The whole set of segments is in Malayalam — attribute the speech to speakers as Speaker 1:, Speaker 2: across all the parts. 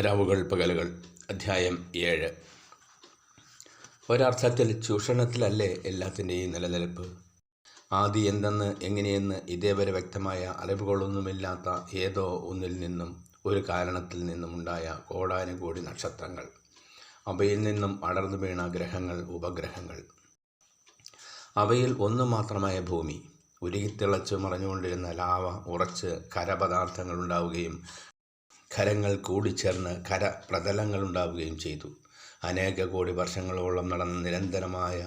Speaker 1: രാവുകൾ പകലുകൾ അധ്യായം 7. ഒരർത്ഥത്തിൽ ചൂഷണത്തിലല്ലേ എല്ലാത്തിൻ്റെയും നിലനിൽപ്പ്? ആദി എന്തെന്ന് എങ്ങനെയെന്ന് ഇതേവരെ വ്യക്തമായ അറിവുകളൊന്നുമില്ലാത്ത ഏതോ ഒന്നിൽ നിന്നും, ഒരു കാരണത്തിൽ നിന്നുമുണ്ടായ കോടാനുകോടി നക്ഷത്രങ്ങൾ, അവയിൽ നിന്നും അടർന്നു വീണ ഗ്രഹങ്ങൾ, ഉപഗ്രഹങ്ങൾ, അവയിൽ ഒന്നു മാത്രമായ ഭൂമി, ഉരുകിത്തിളച്ച് മറഞ്ഞുകൊണ്ടിരുന്ന ലാവ ഉറച്ച് ഖരപദാർത്ഥങ്ങൾ ഉണ്ടാവുകയും ഖരങ്ങൾ കൂടിച്ചേർന്ന് ഖരപ്രതലങ്ങൾ ഉണ്ടാവുകയും ചെയ്തു. അനേക കോടി വർഷങ്ങളോളം നടന്ന നിരന്തരമായ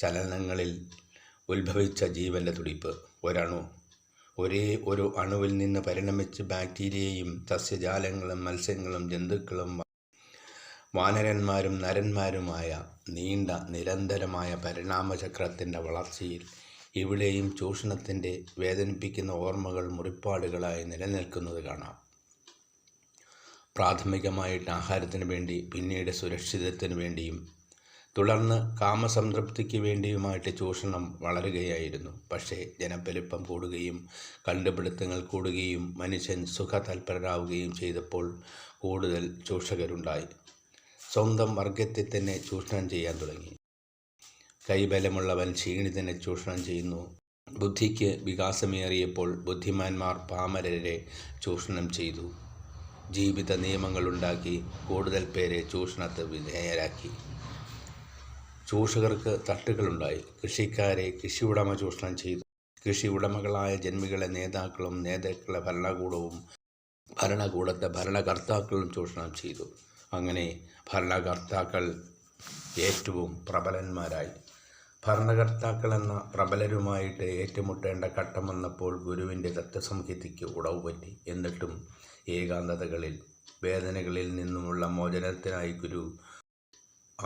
Speaker 1: ചലനങ്ങളിൽ ഉത്ഭവിച്ച ജീവൻ്റെ തുടിപ്പ്. ഒരേ ഒരു അണുവിൽ നിന്ന് പരിണമിച്ച് ബാക്ടീരിയയും സസ്യജാലങ്ങളും മത്സ്യങ്ങളും ജന്തുക്കളും വാനരന്മാരും നരന്മാരുമായ നീണ്ട നിരന്തരമായ പരിണാമചക്രത്തിൻ്റെ വളർച്ചയിൽ ഇവിടെയും ചൂഷണത്തിൻ്റെ വേദനിപ്പിക്കുന്ന ഓർമ്മകൾ മുറിപ്പാടുകളായി നിലനിൽക്കുന്നത് കാണാം. പ്രാഥമികമായിട്ട് ആഹാരത്തിന് വേണ്ടി, പിന്നീട് സുരക്ഷിതത്വത്തിന് വേണ്ടിയും, തുടർന്ന് കാമസംതൃപ്തിക്ക് വേണ്ടിയുമായിട്ട് ചൂഷണം വളരുകയായിരുന്നു. പക്ഷേ ജനപ്പെരുപ്പം കൂടുകയും കണ്ടുപിടുത്തങ്ങൾ കൂടുകയും മനുഷ്യൻ സുഖതൽപരരാവുകയും ചെയ്തപ്പോൾ കൂടുതൽ ചൂഷകരുണ്ടായി. സ്വന്തം വർഗത്തെ തന്നെ ചൂഷണം ചെയ്യാൻ തുടങ്ങി. കൈബലമുള്ളവൻ ക്ഷീണിതനെ ചൂഷണം ചെയ്യുന്നു. ബുദ്ധിക്ക് വികാസമേറിയപ്പോൾ ബുദ്ധിമാന്മാർ പാമരരെ ചൂഷണം ചെയ്തു. ജീവിത നിയമങ്ങളുണ്ടാക്കി കൂടുതൽ പേരെ ചൂഷണത്തിന് വിധേയരാക്കി. ചൂഷകർക്ക് തട്ടുകളുണ്ടായി. കൃഷിക്കാരെ കൃഷി ഉടമ ചൂഷണം ചെയ്തു. കൃഷി ഉടമകളായ ജന്മികളെ നേതാക്കളും, നേതാക്കളെ ഭരണകൂടവും, ഭരണകൂടത്തെ ഭരണകർത്താക്കളും ചൂഷണം ചെയ്തു. അങ്ങനെ ഭരണകർത്താക്കൾ ഏറ്റവും പ്രബലന്മാരായി. ഭരണകർത്താക്കളെന്ന പ്രബലരുമായിട്ട് ഏറ്റുമുട്ടേണ്ട ഘട്ടം വന്നപ്പോൾ ഗുരുവിൻ്റെ തത്വസംഹിതയ്ക്ക് ഉടവ് പറ്റി. എന്നിട്ടും ഏകാന്തതകളിൽ, വേദനകളിൽ നിന്നുമുള്ള മോചനത്തിനായി ഗുരു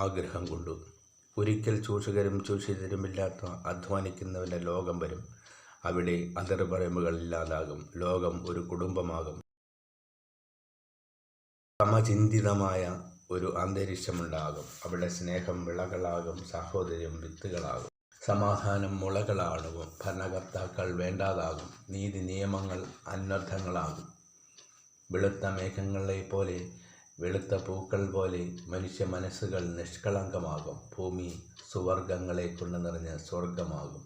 Speaker 1: ആഗ്രഹം കൊണ്ടു. ഒരിക്കൽ ചൂഷകരും ചൂഷിതരുമില്ലാത്ത അധ്വാനിക്കുന്നവൻ്റെ ലോകം വരും. അവിടെ അതിർപറമ്പുകളില്ലാതാകും. ലോകം ഒരു കുടുംബമാകും. സമചിന്തിതമായ ഒരു അന്തരീക്ഷമുണ്ടാകും. അവിടെ സ്നേഹം വിളകളാകും, സാഹോദര്യം വിത്തുകളാകും, സമാധാനം മുളകളാകും, ഭരണകർത്താക്കൾ വേണ്ടാതാകും, നീതി നിയമങ്ങൾ അനർത്ഥങ്ങളാകും. വെളുത്ത മേഘങ്ങളെ പോലെ, വെളുത്ത പൂക്കൾ പോലെ മനുഷ്യ മനസ്സുകൾ നിഷ്കളങ്കമാകും. ഭൂമി സുവർഗങ്ങളെ കൊണ്ട് നിറഞ്ഞ സ്വർഗമാകും.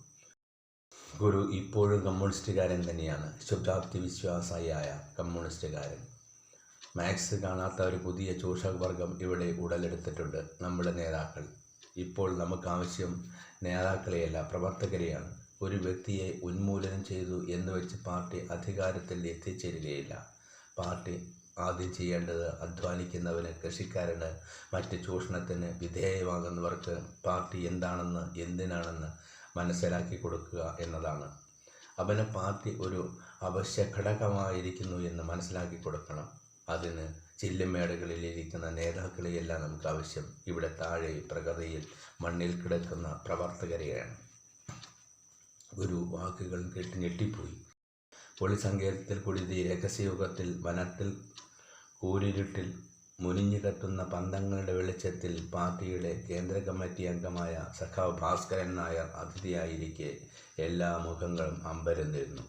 Speaker 1: ഗുരു ഇപ്പോഴും കമ്മ്യൂണിസ്റ്റുകാരൻ തന്നെയാണ്, ശുദ്ധാപ്തി വിശ്വാസിയായ കമ്മ്യൂണിസ്റ്റുകാരൻ. മാക്സ് കാണാത്ത ഒരു പുതിയ ചൂഷകവർഗം ഇവിടെ ഉടലെടുത്തിട്ടുണ്ട്, നമ്മുടെ നേതാക്കൾ. ഇപ്പോൾ നമുക്കാവശ്യം നേതാക്കളെയല്ല, പ്രവർത്തകരെയാണ്. ഒരു വ്യക്തിയെ ഉന്മൂലനം ചെയ്തു എന്ന് വെച്ച് പാർട്ടി അധികാരത്തിൽ എത്തിച്ചേരുകയില്ല. പാർട്ടി ആദ്യം ചെയ്യേണ്ടത് അധ്വാനിക്കുന്നവന്, കൃഷിക്കാരന്, മറ്റ് ചൂഷണത്തിന് വിധേയമാകുന്നവർക്ക് പാർട്ടി എന്താണെന്ന്, എന്തിനാണെന്ന് മനസ്സിലാക്കി കൊടുക്കുക എന്നതാണ്. അവന് പാർട്ടി ഒരു അവശ്യ ഘടകമായിരിക്കുന്നു എന്ന് മനസ്സിലാക്കി കൊടുക്കണം. അതിന് ചില്ലുമേടകളിലിരിക്കുന്ന നേതാക്കളെയല്ല നമുക്ക് ആവശ്യം. ഇവിടെ താഴെ പ്രകൃതിയിൽ മണ്ണിൽ കിടക്കുന്ന പ്രവർത്തകരെയാണ്. ഗുരു വാക്കുകൾ കേട്ട് ഞെട്ടിപ്പോയി. പൊളിസങ്കേതത്തിൽ കുടുതി, രഹസ്യയുഗത്തിൽ, വനത്തിൽ, കൂരിരുട്ടിൽ മുനിഞ്ഞു കത്തുന്ന പന്തങ്ങളുടെ വെളിച്ചത്തിൽ പാർട്ടിയുടെ കേന്ദ്ര കമ്മിറ്റി അംഗമായ സഖാവ് ഭാസ്കരൻ നായർ അതിഥിയായിരിക്കെ എല്ലാ മുഖങ്ങളും അമ്പരന്നിരുന്നു.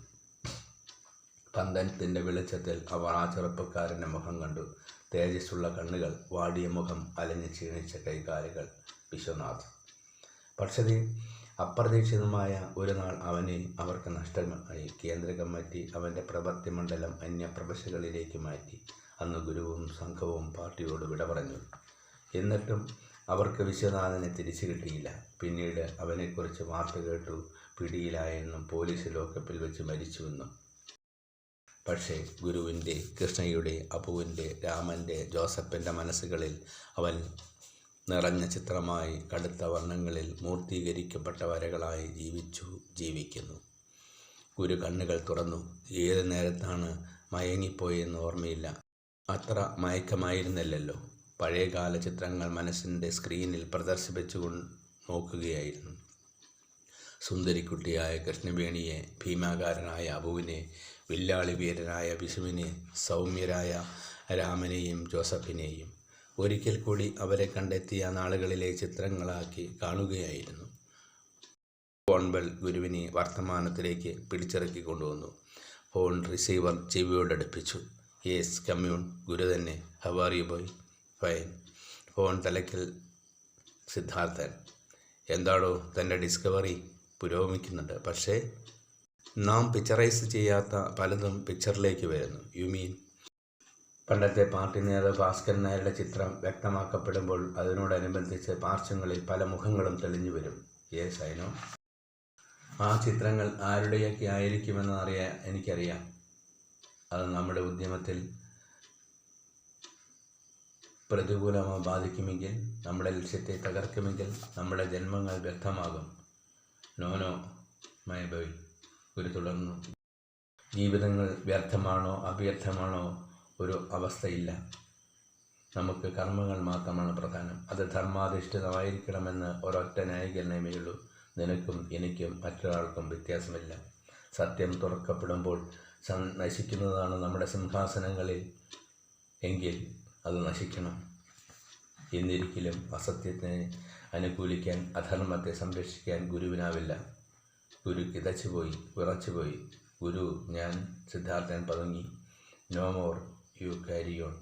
Speaker 1: പന്തത്തിൻ്റെ വെളിച്ചത്തിൽ അവർ ആ ചെറുപ്പക്കാരൻ്റെ മുഖം കണ്ടു. തേജസ്സുള്ള കണ്ണുകൾ, വാടിയ മുഖം, അലഞ്ഞു ക്ഷീണിച്ച കൈകാലുകൾ. വിശ്വനാഥ്. പക്ഷേ അപ്രതീക്ഷിതമായ ഒരു നാൾ അവനെ അവർക്ക് നഷ്ടമായി. കേന്ദ്ര കമ്മിറ്റി അവൻ്റെ പ്രവൃത്തി മണ്ഡലം അന്യപ്രവശ്യകളിലേക്ക് മാറ്റി. അന്ന് ഗുരുവും സംഘവും പാർട്ടിയോട് വിട പറഞ്ഞു. എന്നിട്ടും അവർക്ക് വിശ്വനാഥനെ തിരിച്ചു കിട്ടിയില്ല. പിന്നീട് അവനെക്കുറിച്ച് വാർത്ത കേട്ടു. പിടിയിലായെന്നും പോലീസ് ലോക്കപ്പിൽ വെച്ച് മരിച്ചുവെന്നും. പക്ഷേ ഗുരുവിൻ്റെ, കൃഷ്ണയുടെ, അപ്പുവിൻ്റെ, രാമൻ്റെ, ജോസഫിൻ്റെ മനസ്സുകളിൽ അവൻ നിറഞ്ഞ ചിത്രമായി, കടുത്ത വർണ്ണങ്ങളിൽ മൂർത്തീകരിക്കപ്പെട്ട വരകളായി ജീവിക്കുന്നു. ഗുരു കണ്ണുകൾ തുറന്നു. ഏത് നേരത്താണ് മയങ്ങിപ്പോയെന്ന് ഓർമ്മയില്ല. അത്ര മയക്കമായിരുന്നില്ലല്ലോ. പഴയകാല ചിത്രങ്ങൾ മനസ്സിൻ്റെ സ്ക്രീനിൽ പ്രദർശിപ്പിച്ചു നോക്കുകയായിരുന്നു. സുന്ദരിക്കുട്ടിയായ കൃഷ്ണവേണിയെ, ഭീമാകാരനായ അബുവിനെ, വില്ലാളി വീരനായ വിഷുവിനെ, സൗമ്യരായ രാമനെയും ജോസഫിനെയും ഒരിക്കൽ കൂടി അവരെ കണ്ടെത്തിയ നാളുകളിലെ ചിത്രങ്ങളാക്കി കാണുകയായിരുന്നു. ഫോൺബെൽ ഗുരുവിനെ വർത്തമാനത്തിലേക്ക് പിടിച്ചിറക്കി കൊണ്ടുവന്നു. ഫോൺ റിസീവർ ചെവിയോടടുപ്പിച്ചു. Yes commune. ഗുരു തന്നെ. How are you boy? Fine. Phone തലയ്ക്കൽ സിദ്ധാർത്ഥൻ. എന്താടോ തൻ്റെ ഡിസ്കവറി? പുരോഗമിക്കുന്നുണ്ട്. പക്ഷേ നാം പിക്ചറൈസ് ചെയ്യാത്ത പലതും പിക്ചറിലേക്ക് വരുന്നു. You mean? പണ്ടത്തെ പാർട്ടി നേതാവ് ഭാസ്കരൻ നായരുടെ ചിത്രം വ്യക്തമാക്കപ്പെടുമ്പോൾ അതിനോടനുബന്ധിച്ച് പാർശ്വങ്ങളിൽ പല മുഖങ്ങളും തെളിഞ്ഞു വരും. Yes, I know. ആ ചിത്രങ്ങൾ ആരുടെയൊക്കെ ആയിരിക്കുമെന്ന് എനിക്കറിയാം. അത് നമ്മുടെ ഉദ്യമത്തിൽ പ്രതികൂലമായി ബാധിക്കുമെങ്കിൽ, നമ്മുടെ ലക്ഷ്യത്തെ തകർക്കുമെങ്കിൽ നമ്മുടെ ജന്മങ്ങൾ വ്യക്തമാകും. നോ മൈ ബോയ്, ഗുരു തുടർന്നു. ജീവിതങ്ങൾ വ്യർത്ഥമാണോ അവ്യർത്ഥമാണോ ഒരു അവസ്ഥയില്ല. നമുക്ക് കർമ്മങ്ങൾ മാത്രമാണ് പ്രധാനം. അത് ധർമാധിഷ്ഠിതമായിരിക്കണമെന്ന് ഒരൊറ്റ ന്യായീകരണമേയുള്ളൂ. നിനക്കും എനിക്കും മറ്റൊരാൾക്കും വ്യത്യാസമില്ല. സത്യം തുറക്കപ്പെടുമ്പോൾ നശിക്കുന്നതാണ് നമ്മുടെ സിംഹാസനങ്ങളിൽ എങ്കിൽ അത് നശിക്കണം. എന്നിരിക്കലും അസത്യത്തിനെ അനുകൂലിക്കാൻ, അധർമ്മത്തെ സംരക്ഷിക്കാൻ ഗുരുവിനാവില്ല. ഗുരു കിതച്ചുപോയി, വിറച്ചുപോയി. ഗുരു, ഞാൻ? സിദ്ധാർത്ഥൻ പതുങ്ങി. No more, you carry on.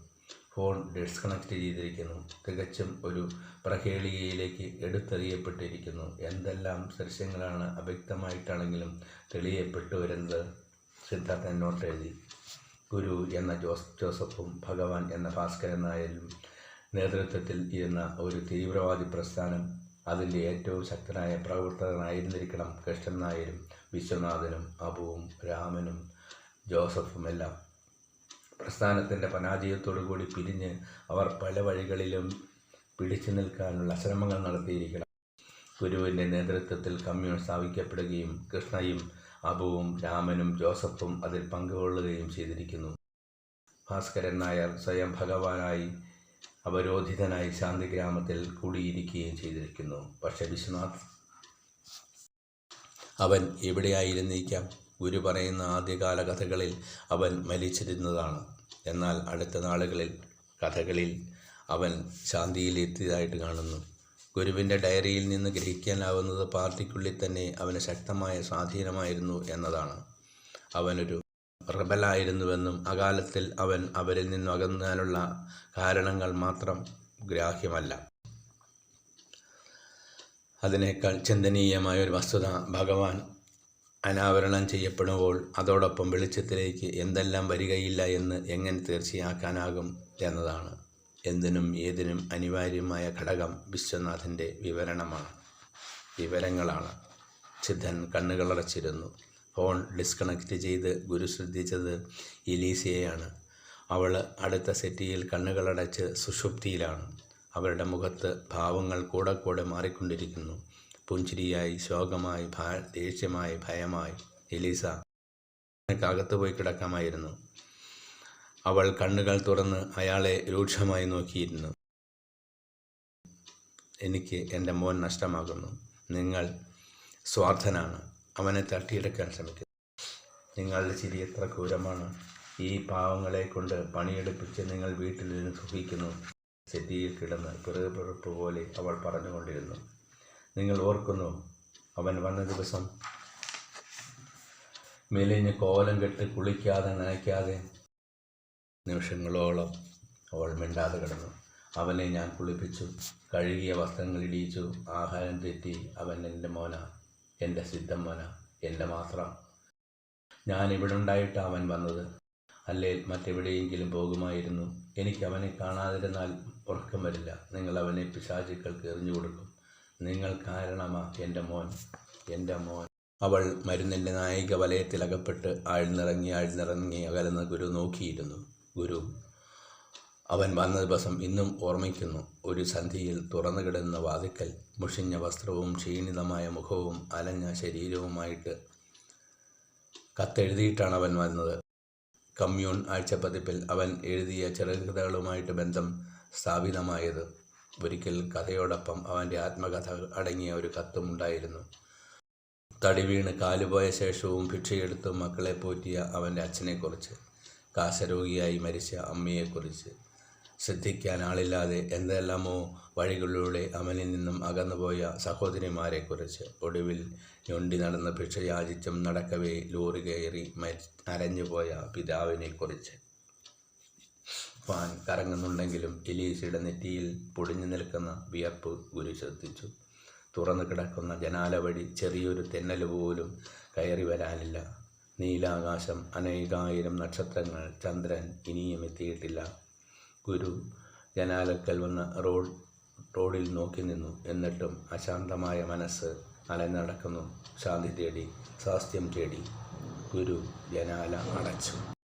Speaker 1: Phone disconnect ചെയ്തിരിക്കുന്നു. തികച്ചും ഒരു പ്രഹേളികയിലേക്ക് എടുത്തെറിയപ്പെട്ടിരിക്കുന്നു. എന്തെല്ലാം ദൃശ്യങ്ങളാണ് അവ്യക്തമായിട്ടാണെങ്കിലും തെളിയപ്പെട്ടു വരുന്നത്. സിദ്ധാർത്ഥൻ നോട്ട് എഴുതി. ഗുരു എന്ന ജോസഫും ഭഗവാൻ എന്ന ഭാസ്കരൻ നായരും നേതൃത്വത്തിൽ ഇരുന്ന ഒരു തീവ്രവാദി പ്രസ്ഥാനം, അതിൻ്റെ ഏറ്റവും ശക്തനായ പ്രവർത്തകനായിരുന്നിരിക്കണം കൃഷ്ണൻ നായരും വിശ്വനാഥനും അബുവും രാമനും ജോസഫുമെല്ലാം. പ്രസ്ഥാനത്തിൻ്റെ പരാജയത്തോടുകൂടി പിരിഞ്ഞ് അവർ പല വഴികളിലും പിടിച്ചു നിൽക്കാനുള്ള ശ്രമങ്ങൾ നടത്തിയിരിക്കണം. ഗുരുവിൻ്റെ നേതൃത്വത്തിൽ കമ്മ്യൂൺ സ്ഥാപിക്കപ്പെടുകയും കൃഷ്ണയും അബുവും രാമനും ജോസഫും അതിൽ പങ്കുകൊള്ളുകയും ചെയ്തിരിക്കുന്നു. ഭാസ്കരൻ നായർ സ്വയം ഭഗവാനായി അവരോധിതനായി ശാന്തിഗ്രാമത്തിൽ കൂടിയിരിക്കുകയും ചെയ്തിരിക്കുന്നു. പക്ഷെ വിശ്വനാഥ്, അവൻ എവിടെയായിരുന്നിരിക്കാം? ഗുരു പറയുന്ന ആദ്യകാല കഥകളിൽ അവൻ മരിച്ചിരുന്നതാണ്. എന്നാൽ അടുത്ത കഥകളിൽ അവൻ ശാന്തിയിലെത്തിയതായിട്ട് കാണുന്നു. ഗുരുവിൻ്റെ ഡയറിയിൽ നിന്ന് ഗ്രഹിക്കാനാവുന്നത് പാർട്ടിക്കുള്ളിൽ തന്നെ അവന് ശക്തമായ സ്വാധീനമായിരുന്നു എന്നതാണ്. അവനൊരു റബലായിരുന്നുവെന്നും അകാലത്തിൽ അവൻ അവരിൽ നിന്നും അകന്നാനുള്ള കാരണങ്ങൾ മാത്രം ഗ്രാഹ്യമല്ല. അതിനേക്കാൾ ചിന്തനീയമായ ഒരു വസ്തുത ഭഗവാൻ അനാവരണം ചെയ്യപ്പെടുമ്പോൾ അതോടൊപ്പം വെളിച്ചത്തിലേക്ക് എന്തെല്ലാം വരികയില്ല എന്ന് എങ്ങനെ തീർച്ചയാക്കാനാകും എന്നതാണ്. എന്തിനും ഏതിനും അനിവാര്യമായ ഘടകം വിശ്വനാഥൻ്റെ വിവരങ്ങളാണ്. സിദ്ധൻ കണ്ണുകളടച്ചിരുന്നു. ഫോൺ ഡിസ്കണക്റ്റ് ചെയ്ത് ഗുരു ശ്രദ്ധിച്ചത് എലീസയെയാണ്. അവൾ അടുത്ത സെറ്റിയിൽ കണ്ണുകളടച്ച് സുഷുപ്തിയിലാണ്. അവരുടെ മുഖത്ത് ഭാവങ്ങൾ കൂടെ മാറിക്കൊണ്ടിരിക്കുന്നു. പുഞ്ചിരിയായി, ശോകമായി, ദേഷ്യമായി, ഭയമായി. എലീസ, അകത്ത് പോയി കിടക്കാമായിരുന്നു. അവൾ കണ്ണുകൾ തുറന്ന് അയാളെ രൂക്ഷമായി നോക്കിയിരുന്നു. എനിക്ക് എൻ്റെ മോൻ നഷ്ടമാകുന്നു. നിങ്ങൾ സ്വാർത്ഥനാണ്. അവനെ തട്ടിയെടുക്കാൻ ശ്രമിക്കുന്നു. നിങ്ങളുടെ ചിരി എത്ര ക്രൂരമാണ്. ഈ പാവങ്ങളെ കൊണ്ട് പണിയെടുപ്പിച്ച് നിങ്ങൾ വീട്ടിൽ നിന്ന് സുഖിക്കുന്നു. സെറ്റിയിൽ കിടന്ന് പിറുപിറുപ്പ് പോലെ അവൾ പറഞ്ഞുകൊണ്ടിരുന്നു. നിങ്ങൾ ഓർക്കുന്നു അവൻ വന്ന ദിവസം? മെലിഞ്ഞ് കോലം കെട്ട് കുളിക്കാതെ നനയ്ക്കാതെ നിമിഷങ്ങളോളം അവൾ മിണ്ടാതെ കിടന്നു. അവനെ ഞാൻ കുളിപ്പിച്ചു, കഴുകിയ വസ്ത്രങ്ങൾ ഇടിയിച്ചു, ആഹാരം തെറ്റി. അവൻ എൻ്റെ മോന, എൻ്റെ സിദ്ധം മോന, എൻ്റെ മാത്രം. ഞാൻ ഇവിടെ ഉണ്ടായിട്ടാണ് അവൻ വന്നത്. അല്ലേ മറ്റെവിടെയെങ്കിലും പോകുമായിരുന്നു. എനിക്ക് അവനെ കാണാതിരുന്നാൽ ഉറക്കം വരില്ല. നിങ്ങൾ അവനെ പിശാചുക്കൾക്ക് എറിഞ്ഞു കൊടുക്കും. നിങ്ങൾ കാരണമാ എൻ്റെ മോൻ, എൻ്റെ മോൻ. അവൾ മരുന്നിൻ്റെ നായിക വലയത്തിൽ അകപ്പെട്ട് ആഴ്ന്നിറങ്ങി അകലുന്ന ഗുരു നോക്കിയിരുന്നു. ഗുരു, അവൻ വന്ന ദിവസം ഇന്നും ഓർമ്മിക്കുന്നു. ഒരു സന്ധിയിൽ തുറന്നു കിടന്ന വാതിക്കൽ മുഷിഞ്ഞ വസ്ത്രവും ക്ഷീണിതമായ മുഖവും അലഞ്ഞ ശരീരവുമായിട്ട് കത്തെഴുതിയിട്ടാണ് അവൻ വന്നത്. കമ്മ്യൂൺ ആഴ്ചപ്പതിപ്പിൽ അവൻ എഴുതിയ ചെറുകഥകളുമായിട്ട് ബന്ധം സ്ഥാപിതമായത്. ഒരിക്കൽ കഥയോടൊപ്പം അവൻ്റെ ആത്മകഥ അടങ്ങിയ ഒരു കത്തും ഉണ്ടായിരുന്നു. തടി വീണ് കാലുപോയ ശേഷവും ഭിക്ഷയെടുത്തും മക്കളെ പോറ്റിയ അവൻ്റെ അച്ഛനെക്കുറിച്ച്, കാശരോഗിയായി മരിച്ച അമ്മയെക്കുറിച്ച്, ശ്രദ്ധിക്കാൻ ആളില്ലാതെ എന്തെല്ലാമോ വഴികളിലൂടെ അവനിൽ നിന്നും അകന്നുപോയ സഹോദരിമാരെക്കുറിച്ച്, ഒടുവിൽ ഞൊണ്ടി നടന്ന് ഭിക്ഷയാചിച്ചും നടക്കവേ ലോറി കയറി അരഞ്ഞുപോയ പിതാവിനെക്കുറിച്ച്. ഫാൻ കറങ്ങുന്നുണ്ടെങ്കിലും എലീസയുടെ നെറ്റിയിൽ പൊടിഞ്ഞു നിൽക്കുന്ന വിയർപ്പ് ഗുരു ശ്രദ്ധിച്ചു. തുറന്നു കിടക്കുന്ന ജനാല വഴി ചെറിയൊരു തെന്നൽ പോലും കയറി വരാനില്ല. നീലാകാശം, അനേകായിരം നക്ഷത്രങ്ങൾ, ചന്ദ്രൻ ഇനിയും എത്തിയിട്ടില്ല. ഗുരു ജനാലക്കൽ വന്ന് റോഡിൽ നോക്കി നിന്നു. എന്നിട്ടും അശാന്തമായ മനസ്സ് അലനടക്കുന്നു. ശാന്തി തേടി, സ്വാസ്ഥ്യം തേടി. ഗുരു ജനാല അടച്ചു.